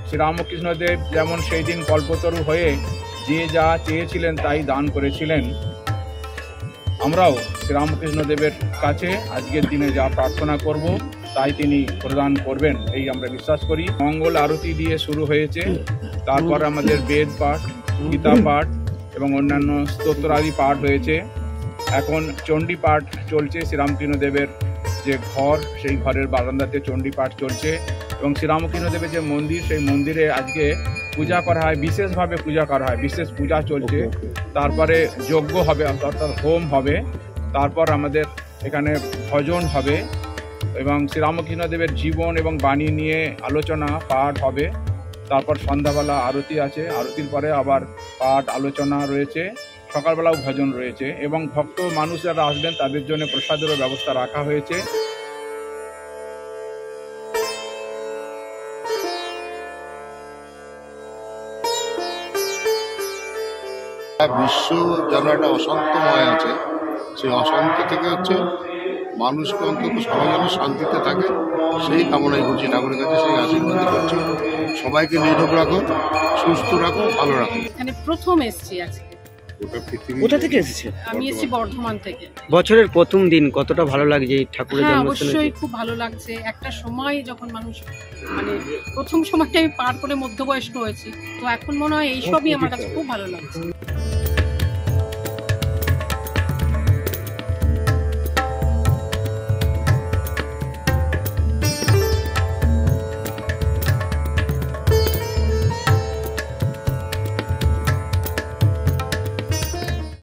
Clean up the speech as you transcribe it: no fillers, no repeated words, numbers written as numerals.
শ্রীরামকৃষ্ণদেব যেমন সেই দিন কল্পতরু হয়ে যে যা চেয়েছিলেন তাই দান করেছিলেন, আমরাও শ্রীরামকৃষ্ণদেবের কাছে আজকের দিনে যা প্রার্থনা করব তাই তিনি প্রদান করবেন এই আমরা বিশ্বাস করি। মঙ্গল আরতি দিয়ে শুরু হয়েছে, তারপর আমাদের বেদ পাঠ, গীতা পাঠ এবং অন্যান্য স্তোত্রাদি পাঠ হয়েছে। এখন চণ্ডী পাঠ চলছে, শ্রীরামকৃষ্ণদেবের যে ঘর সেই ঘরের বারান্দাতে চণ্ডী পাঠ চলছে এবং শ্রীরামকৃষ্ণদেবের যে মন্দির সেই মন্দিরে আজকে পূজা করা হয়, বিশেষভাবে পূজা করা হয়, বিশেষ পূজা চলছে। তারপরে যজ্ঞ হবে, অর্থাৎ হোম হবে, তারপর আমাদের এখানে ভজন হবে এবং শ্রীরামকৃষ্ণদেবের জীবন এবং বাণী নিয়ে আলোচনা পাঠ হবে। তারপর সন্ধ্যাবেলা আরতি আছে, আরতির পরে আবার পাঠ আলোচনা রয়েছে, সকালবেলাও ভজন রয়েছে এবং ভক্ত মানুষ যারা আসবেন তাদের জন্য প্রসাদেরও ব্যবস্থা রাখা হয়েছে। বিশ্ব যেন একটা অশান্তময় আছে, সেই অশান্ত থেকে মানুষকে অন্তত সবাই যেন শান্তিতে থাকে সেই কামনাই করছি ঠাকুরের কাছে, সেই আশীর্বাদ করছি। সবাইকে নিরোগ রাখো, সুস্থ রাখো, ভালো রাখো। এখানে প্রথম এসেছি আজকে। কোথা থেকে এসেছে? আমি এসেছি বর্ধমান থেকে। বছরের প্রথম দিন কতটা ভালো লাগছে এই ঠাকুরের জন্মস্থানে? অবশ্যই খুব ভালো লাগছে। একটা সময় যখন মানুষ প্রথম সময়টা আমি পার করে মধ্যবয়স্ক হয়েছি, তো এখন মনে হয় এইসবই আমার কাছে খুব ভালো লাগছে।